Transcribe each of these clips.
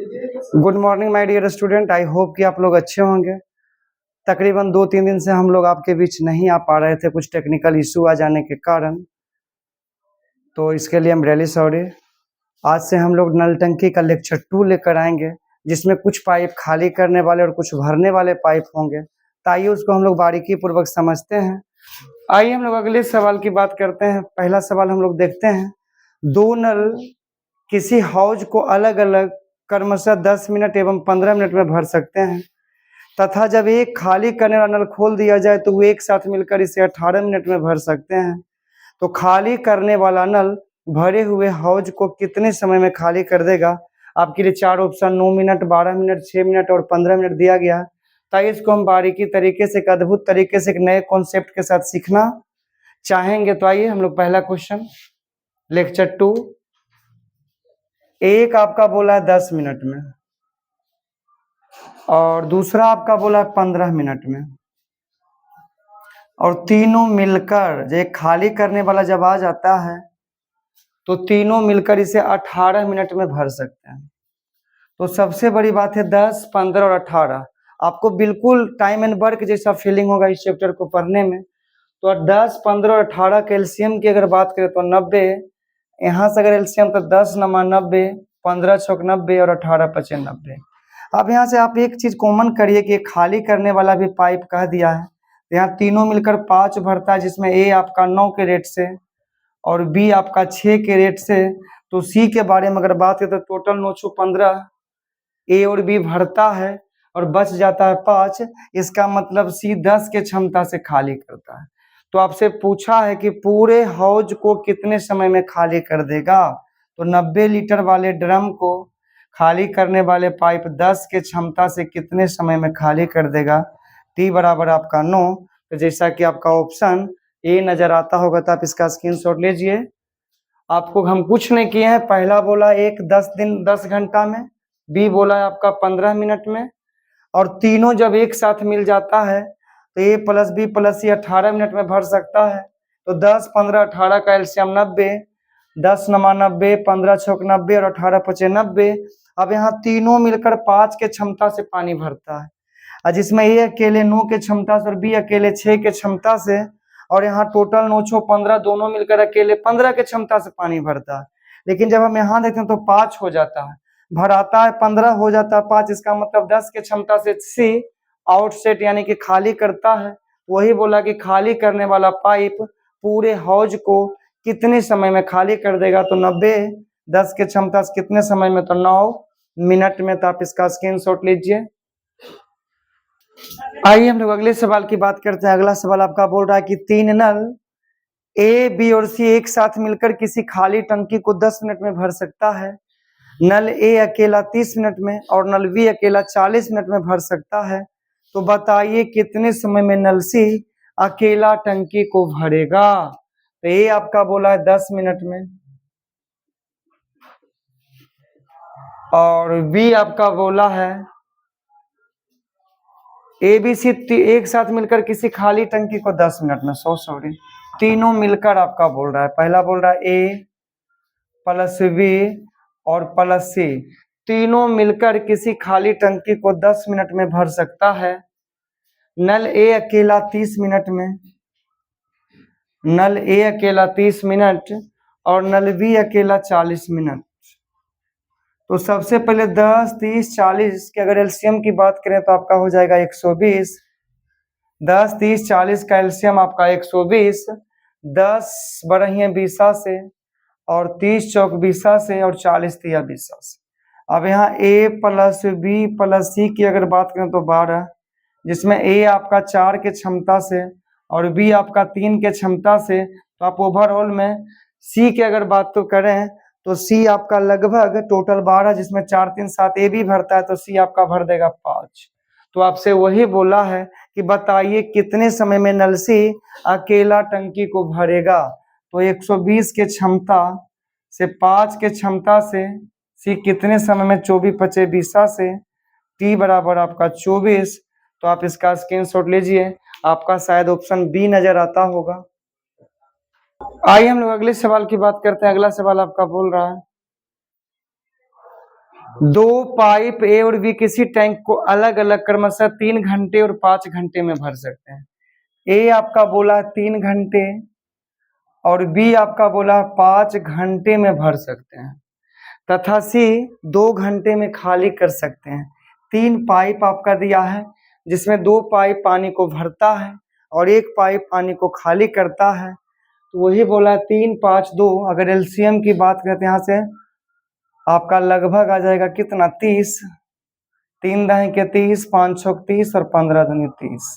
Good morning my dear student. I hope कि आप लोग अच्छे होंगे। तकरीबन 2-3 दिन से हम लोग आपके बीच नहीं आ पा रहे थे, कुछ टेक्निकल इशू आ जाने के कारण, तो इसके लिए हम रियली सॉरी। आज से हम लोग नल टंकी का लेक्चर 2 लेकर आएंगे, जिसमें कुछ पाइप खाली करने वाले और कुछ भरने वाले पाइप होंगे। तो आइए उसको हम लोग बारीकी पूर्वक समझते हैं। आइए हम लोग अगले सवाल की बात करते हैं। पहला सवाल हम लोग देखते हैं। दो नल किसी हौज को अलग अलग क्रमशः 10 मिनट एवं 15 मिनट में भर सकते हैं तथा जब एक खाली करने वाला नल खोल दिया जाए तो वो एक साथ मिलकर इसे 18 मिनट में भर सकते हैं। तो खाली करने वाला नल भरे हुए हौज को कितने समय में खाली कर देगा? आपके लिए 4 ऑप्शन 9 मिनट, 12 मिनट, 6 मिनट और 15 मिनट दिया गया। ताकि इसको हम बारीकी तरीके से, एक अद्भुत तरीके से, एक नए कॉन्सेप्ट के साथ सीखना चाहेंगे। तो आइए हम लोग पहला क्वेश्चन लेक्चर 2। एक आपका बोला है 10 मिनट में और दूसरा आपका बोला है 15 मिनट में, और तीनों मिलकर जो खाली करने वाला जब आ जाता है तो तीनों मिलकर इसे 18 मिनट में भर सकते हैं। तो सबसे बड़ी बात है 10, 15 और 18। आपको बिल्कुल टाइम एंड वर्क जैसा फीलिंग होगा इस चैप्टर को पढ़ने में। तो 10, 15 और 18 के एलसीएम की अगर बात करें तो 90। यहाँ से अगर एलसीएम तो 10 नमा 90, 15 छक 90 और 18 पचे 90। अब यहाँ से आप एक चीज कॉमन करिए कि खाली करने वाला भी पाइप कह दिया है। यहाँ तीनों मिलकर 5 भरता है, जिसमें ए आपका 9 के रेट से और बी आपका 6 के रेट से। तो सी के बारे में अगर बात करें तो टोटल 915 ए और बी भरता है और बच जाता है 5। इसका मतलब सी 10 के क्षमता से खाली करता है। तो आपसे पूछा है कि पूरे हौज को कितने समय में खाली कर देगा? तो 90 लीटर वाले ड्रम को खाली करने वाले पाइप 10 के क्षमता से कितने समय में खाली कर देगा? टी बराबर आपका 9। तो जैसा कि आपका ऑप्शन ए नजर आता होगा तो आप इसका स्क्रीनशॉट लीजिए। आपको हम कुछ नहीं किए हैं। पहला बोला एक 10 घंटा में, बी बोला है आपका 15 मिनट में, और तीनों जब एक साथ मिल जाता है तो ए प्लस बी प्लस सी 18 मिनट में भर सकता है। तो 10, 15, 18 का एलसीएम 90, 10 नमा 90, 15 छक 90 और 18 पचे 90। अब यहाँ तीनों मिलकर 5 के क्षमता से पानी भरता है, और जिसमें ए अकेले 9 के क्षमता से और बी अकेले 6 के क्षमता से, और यहाँ टोटल 9 6 15 दोनों मिलकर अकेले 15 के क्षमता से पानी भरता है। लेकिन जब हम यहाँ देखते हैं तो 5 हो जाता है, भराता है 15 हो जाता है 5। इसका मतलब 10 के क्षमता से सी आउटसेट यानी कि खाली करता है। वही बोला कि खाली करने वाला पाइप पूरे हौज को कितने समय में खाली कर देगा? तो 90 10 के क्षमता से कितने समय में? तो 9 मिनट में। तो आप इसका स्क्रीनशॉट लीजिए। आइए हम लोग अगले सवाल की बात करते हैं। अगला सवाल आपका बोल रहा है कि 3 नल ए, बी और सी एक साथ मिलकर किसी खाली टंकी को 10 मिनट में भर सकता है। नल ए अकेला 30 मिनट में और नल बी अकेला 40 मिनट में भर सकता है। तो बताइए कितने समय में नल सी अकेला टंकी को भरेगा? तो ए आपका बोला है 10 मिनट में और बी आपका बोला है ए बी सी एक साथ मिलकर किसी खाली टंकी को 10 मिनट में, सॉरी, तीनों मिलकर आपका बोल रहा है। पहला बोल रहा है ए प्लस बी और प्लस सी, तीनों मिलकर किसी खाली टंकी को 10 मिनट में भर सकता है। नल ए अकेला 30 मिनट में, नल ए अकेला 30 मिनट और नल बी अकेला 40 मिनट। तो सबसे पहले 10, 30, 40 के अगर एलसीएम की बात करें तो आपका हो जाएगा 120। 10, 30, 40 का एलसीएम आपका 120। 10 बढ़िए 20 से और 30 चौक 20 से और 40 तिया 20 से। अब यहाँ ए प्लस बी प्लस सी की अगर बात करें तो 12, जिसमें ए आपका 4 के क्षमता से और बी आपका 3 के क्षमता से। तो आप ओवरऑल में सी की अगर बात तो करें तो सी आपका लगभग टोटल 12, जिसमें 4 3 7 ए भी भरता है, तो सी आपका भर देगा 5। तो आपसे वही बोला है कि बताइए कितने समय में नल सी अकेला टंकी को भरेगा? तो 120 के क्षमता से 5 के क्षमता से सी कितने समय में? 24 पचे 20 से टी बराबर आपका 24। तो आप इसका स्क्रीनशॉट लीजिए। आपका शायद ऑप्शन बी नजर आता होगा। आइए हम लोग अगले सवाल की बात करते हैं। अगला सवाल आपका बोल रहा है दो पाइप ए और बी किसी टैंक को अलग अलग क्रमशः 3 घंटे और 5 घंटे में भर सकते हैं। ए आपका बोला 3 घंटे और बी आपका बोला 5 घंटे में भर सकते हैं, तथा सी 2 घंटे में खाली कर सकते हैं। 3 पाइप आपका दिया है जिसमें 2 पाइप पानी को भरता है और 1 पाइप पानी को खाली करता है। तो वही बोला 3 5 2। अगर एलसीएम की बात करते हैं यहाँ से आपका लगभग आ जाएगा कितना 30। 3 दही के 30, 5 छक 30 और 15 दूनी 30।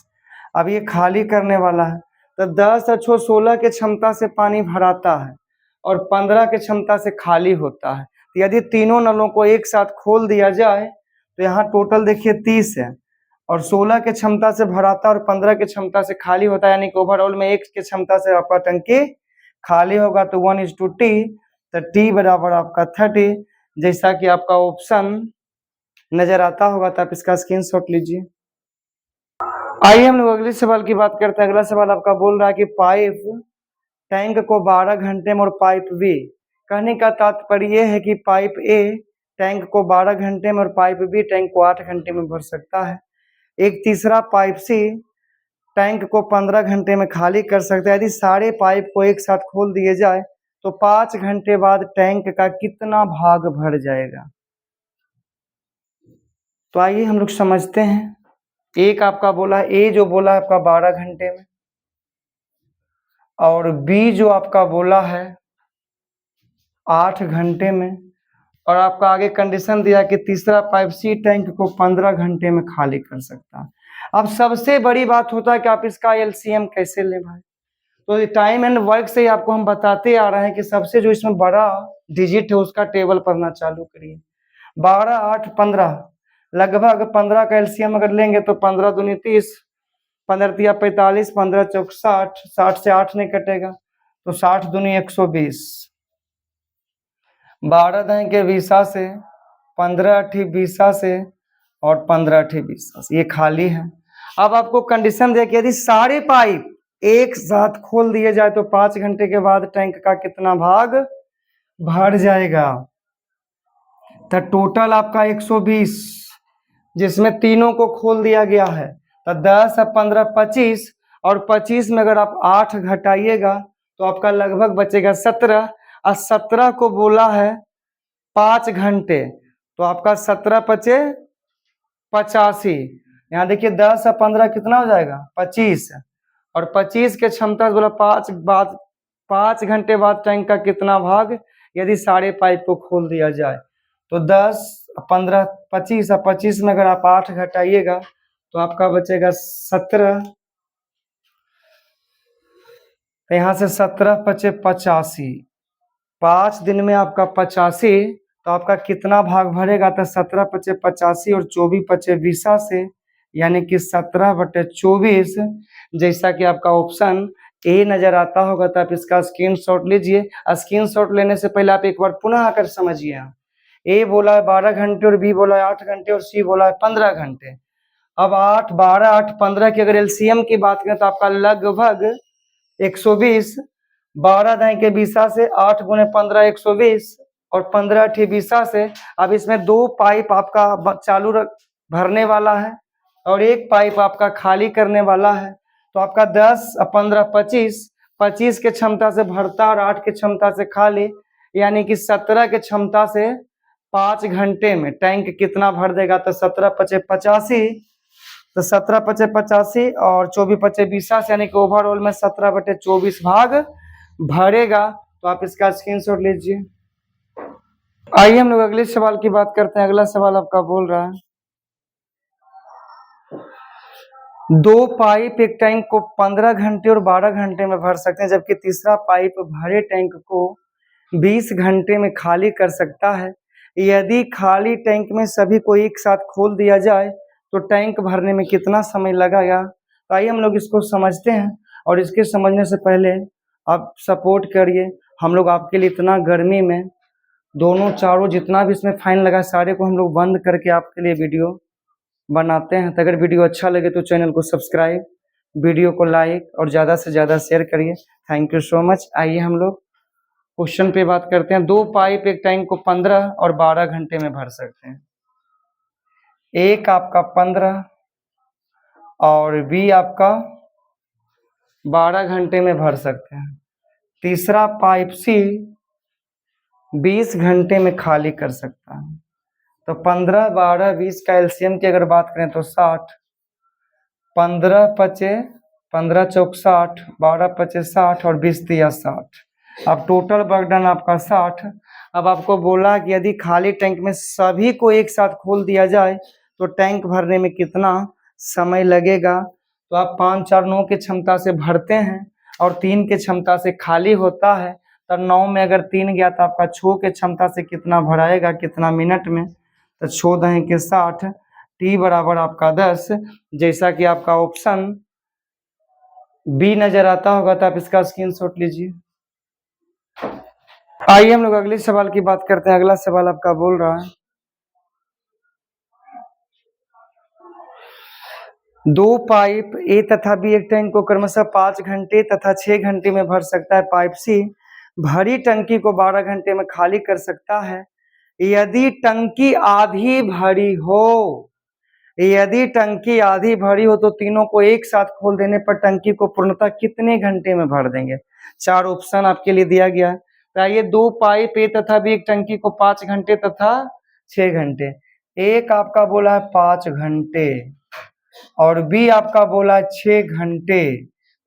अब ये खाली करने वाला है तो 10 अच्छो 16 के क्षमता से पानी भराता है और 15 के क्षमता से खाली होता है। तो यदि तीनों नलों को एक साथ खोल दिया जाए तो यहाँ टोटल देखिए 30 है और 16 के क्षमता से भराता और 15 के क्षमता से खाली होता है, यानी कि ओवरऑल में 1 के क्षमता से आपका टंकी खाली होगा। तो 1:T, तो T बराबर आपका 30, जैसा कि आपका ऑप्शन नजर आता होगा तो आप इसका स्क्रीनशॉट लीजिए। आइए हम लोग अगले सवाल की बात करते हैं। अगला सवाल आपका बोल रहा है कि पाइप टैंक को 12 घंटे में और पाइप बी, कहने का तात्पर्य यह है कि पाइप ए टैंक को 12 घंटे में और पाइप बी टैंक को 8 घंटे में भर सकता है। एक तीसरा पाइप सी टैंक को 15 घंटे में खाली कर सकता है। यदि सारे पाइप को एक साथ खोल दिए जाए तो 5 घंटे बाद टैंक का कितना भाग भर जाएगा। तो आइए हम लोग समझते हैं। एक आपका बोला ए जो बोला है आपका 12 घंटे में और बी जो आपका बोला है 8 घंटे में, और आपका आगे कंडीशन दिया कि तीसरा पाइप सी टैंक को 15 घंटे में खाली कर सकता है। अब सबसे बड़ी बात होता है कि आप इसका एलसीएम कैसे ले भाई। तो टाइम एंड वर्क से ही आपको हम बताते आ रहे हैं कि सबसे जो इसमें बड़ा डिजिट है उसका टेबल पढ़ना चालू करिए। 12 8 15, लगभग 15 का एलसीएम अगर लेंगे तो 15 दूनी 30, 15 तिया 45, 15 चौक 60, 60 से 8 नहीं कटेगा तो 60 दूनी 120, 12 दही के 20 से, 15 अठी 20 से और 15 अठी 20 से, ये खाली है। अब आपको कंडीशन दिया कि यदि सारे पाइप एक साथ खोल दिए जाए तो 5 घंटे के बाद टैंक का कितना भाग भर जाएगा। तो टोटल आपका 120, जिसमें तीनों को खोल दिया गया है, तो 10 और 15 25, और 25 में अगर आप 8 घटाइएगा तो आपका लगभग बचेगा 17, और 17 को बोला है 5 घंटे तो आपका 17 पचे 85। यहाँ देखिए 10 और 15 कितना हो जाएगा 25, और 25 के क्षमता से बोला 5 घंटे बाद टैंक का कितना भाग यदि सारे पाइप को खोल दिया जाए। तो 10 15 25, और 25 में अगर आप 8 घटाइएगा तो आपका बचेगा 17, तो यहाँ से 17 पचे 85, 5 दिन में आपका 85, तो आपका कितना भाग भरेगा। तो 17 पचे 85 और 24 पचे 20 से, यानी कि 17/24, जैसा कि आपका ऑप्शन ए नजर आता होगा। तो आप इसका स्क्रीनशॉट लीजिए। स्क्रीनशॉट लेने से पहले आप एक बार पुनः आकर समझिए। ए बोला है 12 घंटे और बी बोला है 8 घंटे और सी बोला है 15 घंटे। अब 8 12 8 15 की अगर एलसीएम की बात करें तो आपका लगभग 120, 12 दही के 20 से, 8 गुने 15 120 और 15 अठी 20 से। अब इसमें 2 पाइप आपका चालू भरने वाला है और 1 पाइप आपका खाली करने वाला है। तो आपका 10 15 25, 25 के क्षमता से भरता और 8 के क्षमता से खाली, यानी कि 17 के क्षमता से 5 घंटे में टैंक कितना भर देगा। तो 17 पचे 85, तो 17 पचे 85 और 24 पचे 20 से, यानी कि ओवरऑल में 17/24 भाग भरेगा। तो आप इसका स्क्रीनशॉट लीजिए। आइए हम लोग अगले सवाल की बात करते हैं। अगला सवाल आपका बोल रहा है 2 पाइप एक टैंक को 15 घंटे और 12 घंटे में भर सकते हैं, जबकि तीसरा पाइप भरे टैंक को 20 घंटे में खाली कर सकता है। यदि खाली टैंक में सभी को एक साथ खोल दिया जाए तो टैंक भरने में कितना समय लगेगा। तो आइए हम लोग इसको समझते हैं, और इसके समझने से पहले आप सपोर्ट करिए। हम लोग आपके लिए इतना गर्मी में दोनों चारों जितना भी इसमें फाइन लगा सारे को हम लोग बंद करके आपके लिए वीडियो बनाते हैं। तो अगर वीडियो अच्छा लगे तो चैनल को सब्सक्राइब, वीडियो को लाइक और ज़्यादा से ज़्यादा शेयर करिए। Thank you so much. आइए हम लोग क्वेश्चन पे बात करते हैं। 2 पाइप एक टैंक को 15 और 12 घंटे में भर सकते हैं। एक आपका 15 और बी आपका 12 घंटे में भर सकते हैं। तीसरा पाइप सी 20 घंटे में खाली कर सकता है। तो 15, 12, 20 का एलसीएम की अगर बात करें तो 60, 15 पचे 15 चौक 60, 12 पचे 60 और 20 दिया 60। अब टोटल वर्क डन आपका 60। अब आपको बोला कि यदि खाली टैंक में सभी को एक साथ खोल दिया जाए तो टैंक भरने में कितना समय लगेगा। तो आप 5, 4, 9 की क्षमता से भरते हैं और 3 की क्षमता से खाली होता है। तो 9 में अगर 3 गया तो आपका 6 की क्षमता से कितना भराएगा, कितना मिनट में। तो 14 के 60, टी बराबर आपका 10। जैसा कि आपका ऑप्शन बी नजर आता होगा तो आप इसका स्क्रीनशॉट लीजिए। आइए हम लोग अगले सवाल की बात करते हैं। अगला सवाल आपका बोल रहा है 2 पाइप ए तथा बी एक टैंक को क्रमशः 5 घंटे तथा 6 घंटे में भर सकता है। पाइप सी भरी टंकी को 12 घंटे में खाली कर सकता है। यदि टंकी आधी भरी हो, यदि टंकी आधी भरी हो तो तीनों को एक साथ खोल देने पर टंकी को पूर्णतः कितने घंटे में भर देंगे। 4 ऑप्शन आपके लिए दिया गया है। तो आइए 2 पाइप ए तथा बी एक टंकी को 5 घंटे तथा 6 घंटे। एक आपका बोला है 5 घंटे और बी आपका बोला है 6 घंटे।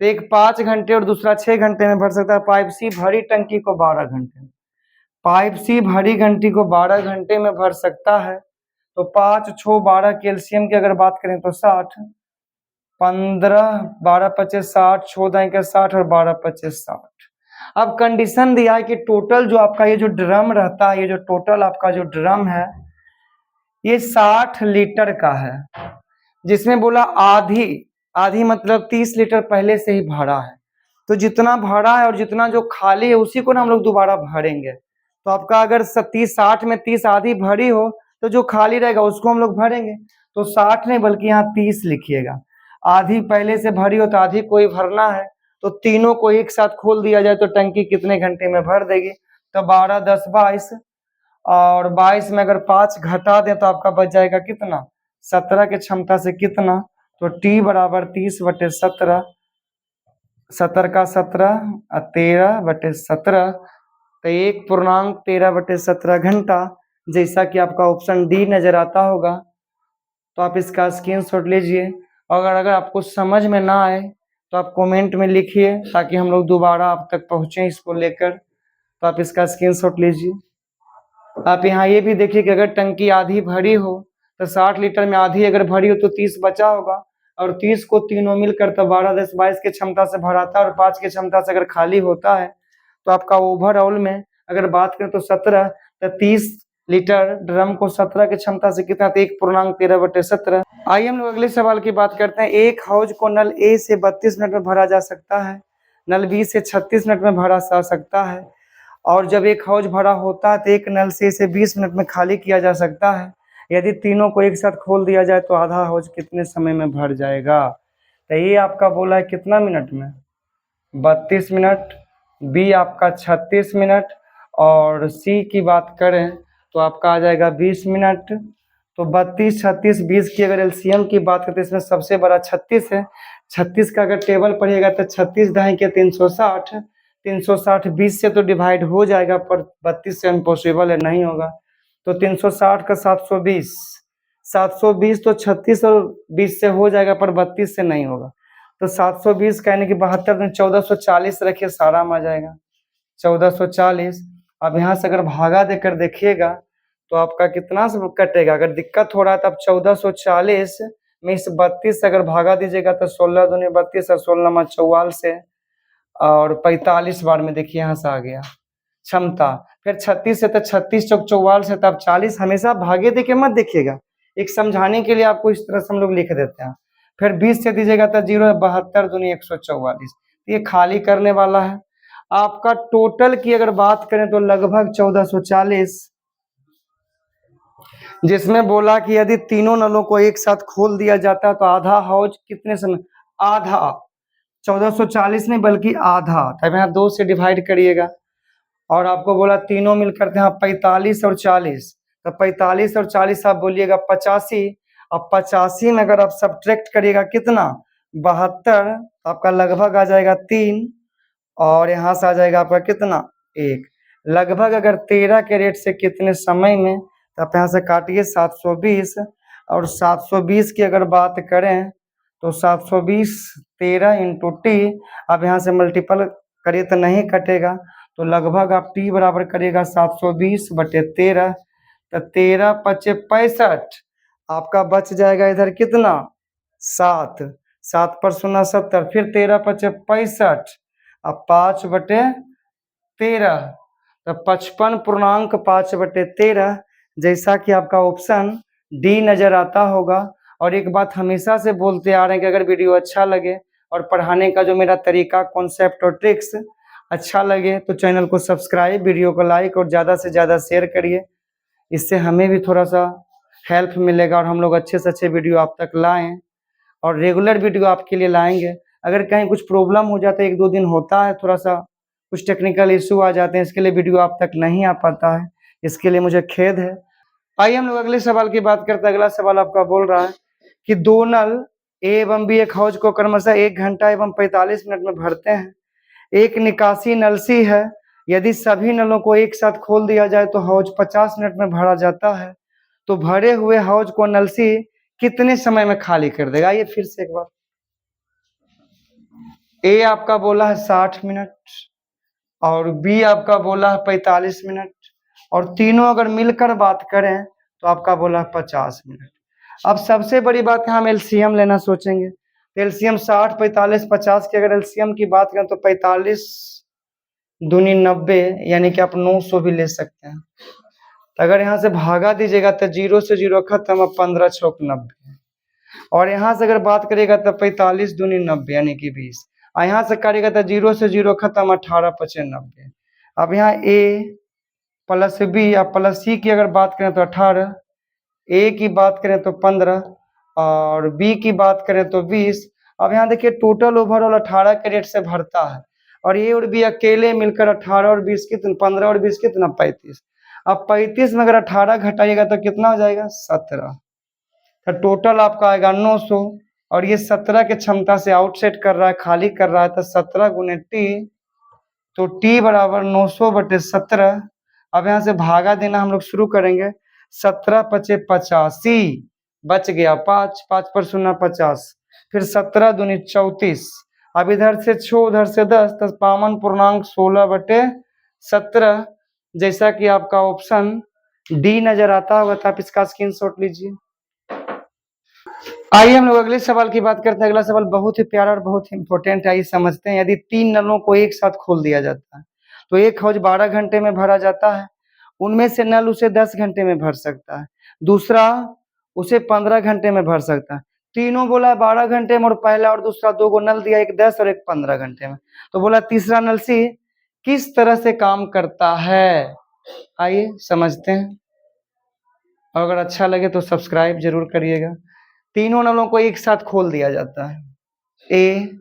तो एक 5 घंटे और दूसरा 6 घंटे में भर सकता है। पाइप सी भरी टंकी को 12 घंटे, पाइप सी भरी घंटी को 12 घंटे में भर सकता है। तो 5, 6, 12 कैल्शियम की अगर बात करें तो 60, 15, 12 पचे 60, 14 के 60 और 12 पचे 60। अब कंडीशन दिया है कि टोटल जो आपका ये जो ड्रम रहता है, ये जो टोटल आपका जो ड्रम है ये 60 लीटर का है, जिसमें बोला आधी, आधी मतलब 30 लीटर पहले से ही भरा है। तो जितना भरा है और जितना जो खाली है उसी को ना हम लोग दोबारा भरेंगे। तो आपका अगर 60 में 30 आधी भरी हो तो जो खाली रहेगा उसको हम लोग भरेंगे। तो 60 नहीं बल्कि यहाँ 30 लिखिएगा। आधी पहले से भरी हो तो आधी को ही भरना है। तो तीनों को एक साथ खोल दिया जाए तो टंकी कितने घंटे में भर देगी। तो 12, 10, 22 और 22 में अगर 5 घटा दें तो आपका बच जाएगा कितना, 17 की क्षमता से कितना। तो टी बराबर 30/17, 70 का 17 और 13/17। तो 1.13/17 घंटा, जैसा कि आपका ऑप्शन डी नजर आता होगा। तो आप इसका स्क्रीनशॉट लीजिए। अगर आपको समझ में ना आए तो आप कमेंट में लिखिए ताकि हम लोग दोबारा आप तक पहुंचे इसको लेकर। तो आप इसका स्क्रीनशॉट लीजिए। आप यहाँ ये भी देखिए कि अगर टंकी आधी भरी हो तो 60 लीटर में आधी अगर भरी हो तो 30 बचा होगा और 30 को तीनों मिलकर तो 12, 10, 22 की क्षमता से भराता है और 5 की क्षमता से अगर खाली होता है तो आपका ओवरऑल में अगर बात करें तो 17, तो 30 लीटर ड्रम को 17 की क्षमता से कितना, 1.13/17। आइए हम लोग अगले सवाल की बात करते हैं। एक हौज को नल ए से 32 मिनट में भरा जा सकता है, नल बी से 36 मिनट में भरा जा सकता है और जब एक हौज भरा होता है तो एक नल से इसे 20 मिनट में खाली किया जा सकता है। यदि तीनों को एक साथ खोल दिया जाए तो आधा हौज कितने समय में भर जाएगा। तो ये आपका बोला है कितना मिनट में, 32 मिनट, बी आपका 36 मिनट और सी की बात करें तो आपका आ जाएगा 20 मिनट। तो 32, 36, 20 की अगर एलसीएम की बात करते हैं इसमें सबसे बड़ा 36 है। 36 का अगर टेबल पढ़िएगा तो 36 ढाई के 360, 360 20 से तो डिवाइड हो जाएगा पर 32 से इम्पॉसिबल है, नहीं होगा। तो 360 का 720, 720 तो 36 और 20 से हो जाएगा पर 32 से नहीं होगा। तो 720 कहने की 72 में 1440 रखिए, सारा में आ जाएगा 1440। अब यहाँ से अगर भागा देकर देखिएगा तो आपका कितना से कटेगा। अगर दिक्कत हो रहा है तो आप 1440 में इस 32 से अगर भागा दीजिएगा तो 16 दूनी 32 और 16 में 44 से और 45 बार में देखिए यहाँ से आ गया क्षमता। फिर 36 से तो 36 चौक 44 है तो आप 40, हमेशा भागे देके मत देखिएगा, एक समझाने के लिए आपको इस तरह से हम लोग लिख देते हैं। फिर 20 से दीजिएगा तो 0, 72 दूनी 144, ये खाली करने वाला है। आपका टोटल की अगर बात करें तो लगभग 1440, जिसमें बोला कि यदि तीनों नलों को एक साथ खोल दिया जाता तो आधा हौज कितने समय, आधा 1440 नहीं बल्कि आधा, तब यहाँ 2 से डिवाइड करिएगा और आपको बोला तीनों मिलकर थे 45 और 40, तो 45 और 40 आप बोलिएगा 85। अब 85 में अगर आप सब्ट्रैक्ट करिएगा कितना 72, आपका लगभग आ जाएगा 3, और यहाँ से आ जाएगा आपका कितना 1। लगभग अगर 13 के रेट से कितने समय में, तो आप यहाँ से काटिए 720, और 720 की अगर बात करें तो 720 13 इंटू टी, अब यहाँ से मल्टीपल करिए तो नहीं कटेगा, तो लगभग आप टी बराबर करिएगा 720/13, तो 13 पचे 65, आपका बच जाएगा इधर कितना 7, 7 पर 0 70, फिर 13 पचे 65, अब 5/13, तो 55.5/13, जैसा कि आपका ऑप्शन डी नजर आता होगा। और एक बात हमेशा से बोलते आ रहे हैं कि अगर वीडियो अच्छा लगे और पढ़ाने का जो मेरा तरीका, कॉन्सेप्ट और ट्रिक्स अच्छा लगे तो चैनल को सब्सक्राइब, वीडियो को लाइक और ज़्यादा से ज़्यादा शेयर करिए। इससे हमें भी थोड़ा सा हेल्प मिलेगा और हम लोग अच्छे से अच्छे वीडियो आप तक लाएं और रेगुलर वीडियो आपके लिए लाएंगे। अगर कहीं कुछ प्रॉब्लम हो जाता है, 1-2 दिन होता है, थोड़ा सा कुछ टेक्निकल इशू आ जाते हैं, इसके लिए वीडियो आप तक नहीं आ पाता है, इसके लिए मुझे खेद है। आइए हम लोग अगले सवाल की बात करते हैं। अगला सवाल आपका बोल रहा है कि 2 नल ए एवं बी एक हौज को क्रमशः 1 घंटा एवं 45 मिनट में भरते हैं। एक निकासी नल सी है, यदि सभी नलों को एक साथ खोल दिया जाए तो हौज 50 मिनट में भरा जाता है, तो भरे हुए हौज को नल सी कितने समय में खाली कर देगा। ये फिर से एक बार, ए आपका बोला है 60 मिनट और बी आपका बोला है 45 मिनट, और तीनों अगर मिलकर बात करें तो आपका बोला है 50 मिनट। अब सबसे बड़ी बात है, हम एलसीएम लेना सोचेंगे, तो एलसीएम 60 45 50 की अगर एलसीएम की बात करें तो 45 दूनी 90, यानी कि आप 900 भी ले सकते हैं। तो अगर यहाँ से भागा दीजिएगा तो 0 से 0 खत्म, अब 15 छोक 90, और यहाँ से अगर बात करिएगा तो 45 दूनी 90 यानी कि 20, और यहाँ से करिएगा तो 0 से 0 खत्म, 18 पचे 90। अब यहाँ ए प्लस बी या प्लस सी की अगर बात करें तो 18, ए की बात करें तो 15 और बी की बात करें तो 20। अब यहाँ देखिए टोटल ओवरऑल 18 के रेट से भरता है, और ए और बी अकेले मिलकर 18 और 20 कितना 15 और 20 कितना 35। अब 35 में अगर 18 घटाइएगा तो कितना हो जाएगा 17, तो टोटल आपका आएगा 900, और ये 17 के क्षमता से आउटसेट कर रहा है, खाली कर रहा है, तो 17 गुने टी, तो टी बराबर 900/17। अब यहाँ से भागा देना हम लोग शुरू करेंगे, 17 पचे 85, बच गया 5, 5 पर 0 50, फिर 17 दूनी 34, अब इधर से 6 उधर से 10, तो 55.16/17, जैसा कि आपका ऑप्शन डी नजर आता होगा, तो आप इसका स्क्रीनशॉट लीजिए। आइए हम लोग अगले सवाल की बात करते हैं। अगला सवाल बहुत ही प्यारा और बहुत ही इंपॉर्टेंट है, आइए समझते हैं। यदि 3 नलों को एक साथ खोल दिया जाता है तो एक हौज 12 घंटे में भरा जाता है, उनमें से नल उसे 10 घंटे में भर सकता है, दूसरा उसे 15 घंटे में भर सकता है। तीनों बोला है 12 घंटे में, और पहला और दूसरा 2 को नल दिया, एक 10 और एक 15 घंटे में, तो बोला तीसरा नल सी किस तरह से काम करता है। आइए समझते हैं, और अगर अच्छा लगे तो सब्सक्राइब जरूर करिएगा। तीनों नलों को एक साथ खोल दिया जाता है, ए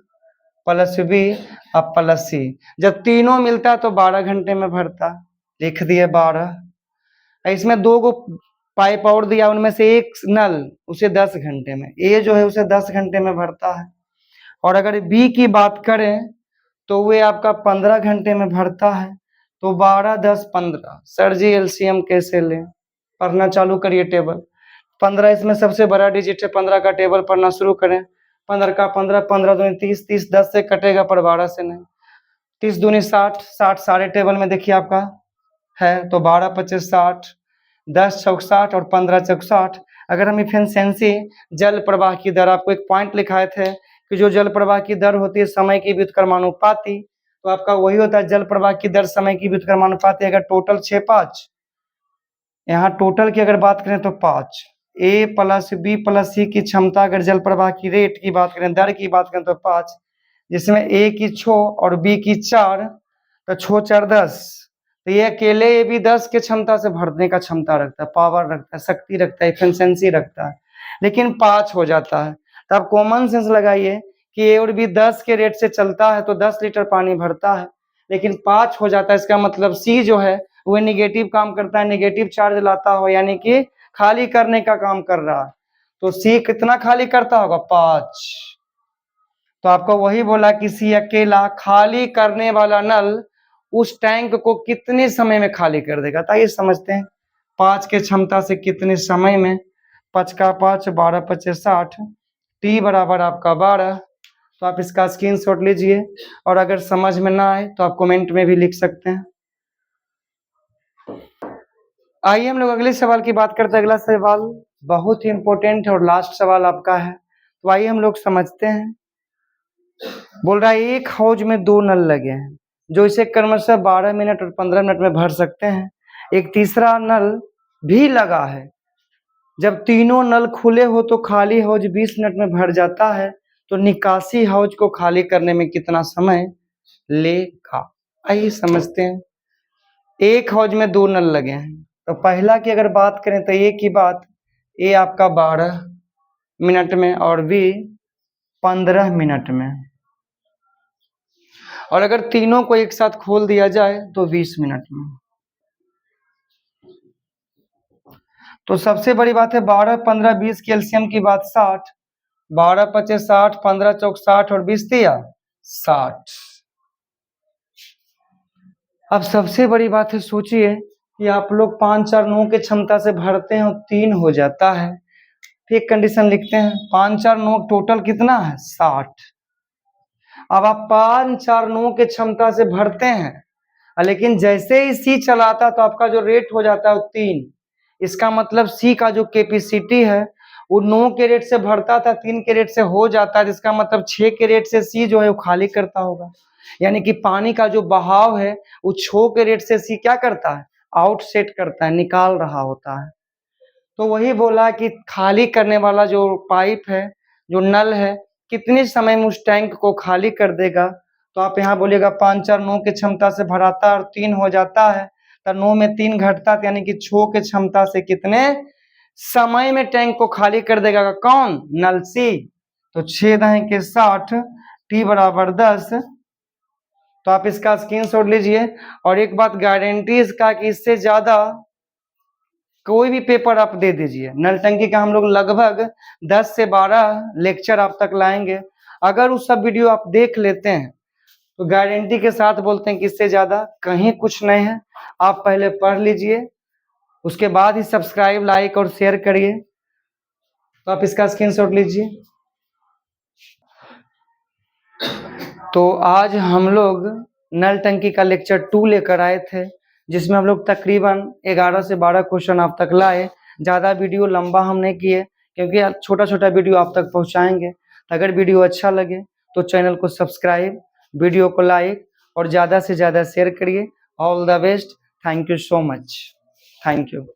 प्लस बी अब प्लस सी, जब तीनों मिलता है तो 12 घंटे में भरता, लिख दिए 12। इसमें 2 को पाइप और दिया, उनमें से एक नल उसे 10 घंटे में, ए जो है उसे 10 घंटे में भरता है। और अगर बी की बात करें तो वे आपका 15 घंटे में भरता है, तो 12 10 15। सर जी एलसीएम कैसे लें, पढ़ना चालू करिए टेबल। 15 इसमें सबसे बड़ा डिजिट है, 15 का टेबल पढ़ना शुरू करें। 15 का 15, 15 दूनी 30, 30 10 से कटेगा पर 12 से नहीं, 30 दूनी 60, 60 सारे टेबल में देखिए आपका है, तो 12 पच्चीस 60, 10 चौक 60 और 15 चौक 60। अगर हम इफिशिएंसी जल प्रवाह की दर, आपको एक पॉइंट लिखाए थे कि जो जल प्रवाह की दर होती है समय की व्युत्क्रमानुपाती, तो आपका वही होता है जल प्रवाह की दर समय की व्युत्क्रमानुपाती। अगर टोटल 6 5, यहाँ टोटल की अगर बात करें तो 5, ए प्लस बी प्लस सी की क्षमता, अगर जल प्रवाह की रेट की बात करें, दर की बात करें तो 5, जिसमें ए की 6 और बी की 4, तो 6 4 10, तो ये अकेले ये भी 10 के क्षमता से भरने का क्षमता रखता है, पावर रखता है, शक्ति रखता है, एफिशिएंसी रखता है, लेकिन 5 हो जाता है। तो आप कॉमन सेंस लगाइए कि ए और बी 10 के रेट से चलता है तो 10 लीटर पानी भरता है, लेकिन 5 हो जाता है, इसका मतलब सी जो है वो निगेटिव काम करता है, निगेटिव चार्ज लाता हो, यानी कि खाली करने का काम कर रहा है। तो सी कितना खाली करता होगा? 5। तो आपको वही बोला कि सी अकेला खाली करने वाला नल उस टैंक को कितने समय में खाली कर देगा। तो आइए समझते हैं 5 के क्षमता से कितने समय में। 5 का 5, 12 5 60, टी बराबर आपका 12। तो आप इसका स्क्रीनशॉट लीजिए, और अगर समझ में ना आए तो आप कमेंट में भी लिख सकते हैं। आइए हम लोग अगले सवाल की बात करते हैं। अगला सवाल बहुत ही इंपॉर्टेंट है और लास्ट सवाल आपका है, तो आइए हम लोग समझते हैं। बोल रहा है एक हौज में 2 नल लगे हैं जो इसे क्रमशः 12 मिनट और 15 मिनट में भर सकते हैं। एक तीसरा नल भी लगा है। जब तीनों नल खुले हो तो खाली हौज 20 मिनट में भर जाता है। तो निकासी हौज को खाली करने में कितना समय लेगा? आइए समझते हैं। एक हौज में 2 नल लगे हैं, तो पहला की अगर बात करें तो ए की बात, ए आपका 12 मिनट में और बी 15 मिनट में, और अगर तीनों को एक साथ खोल दिया जाए तो 20 मिनट में। तो सबसे बड़ी बात है 12 15 20 की एलसीएम की बात 60, 12 5 60, 15 चौक 60 और 20 दिया 60। अब सबसे बड़ी बात है, सोचिए कि आप लोग 5 4 9 के क्षमता से भरते हैं और 3 हो जाता है। फिर कंडीशन लिखते हैं 5 4 9 टोटल कितना है 60। अब आप 5 4 9 के क्षमता से भरते हैं, लेकिन जैसे ही सी चलाता तो आपका जो रेट हो जाता है वो 3। इसका मतलब सी का जो कैपेसिटी है वो 9 के रेट से भरता था, 3 के रेट से हो जाता है। इसका मतलब 6 के रेट से सी जो है वो खाली करता होगा, यानी कि पानी का जो बहाव है वो 6 के रेट से सी क्या करता है? आउटसेट करता है, निकाल रहा होता है। तो वही बोला कि खाली करने वाला जो पाइप है, जो नल है, कितने समय में उस टैंक को खाली कर देगा। तो आप यहाँ बोलिएगा 5 4 9 के क्षमता से भराता और 3 हो जाता है, तो 9 में 3 घटता, यानी कि 6 के क्षमता से कितने समय में टैंक को खाली कर देगा? कौन? नल सी। तो 6 दहें के 60, टी बराबर 10। तो आप इसका स्क्रीनशॉट लीजिए, और एक बात गारंटी इसका कि इससे ज्यादा कोई भी पेपर आप दे दीजिए, नल टंकी का हम लोग लगभग 10 से 12 लेक्चर आप तक लाएंगे। अगर उस सब वीडियो आप देख लेते हैं तो गारंटी के साथ बोलते हैं कि इससे ज्यादा कहीं कुछ नहीं है। आप पहले पढ़ लीजिए, उसके बाद ही सब्सक्राइब, लाइक और शेयर करिए। तो आप इसका स्क्रीनशॉट लीजिए। तो आज हम लोग नल टंकी का लेक्चर 2 लेकर आए थे, जिसमें हम लोग तकरीबन 11 से 12 क्वेश्चन आप तक लाए। ज़्यादा वीडियो लंबा हम नहीं किए, क्योंकि छोटा छोटा वीडियो आप तक पहुंचाएंगे। अगर वीडियो अच्छा लगे तो चैनल को सब्सक्राइब, वीडियो को लाइक और ज़्यादा से ज़्यादा शेयर करिए। All the best. Thank you so much. Thank you.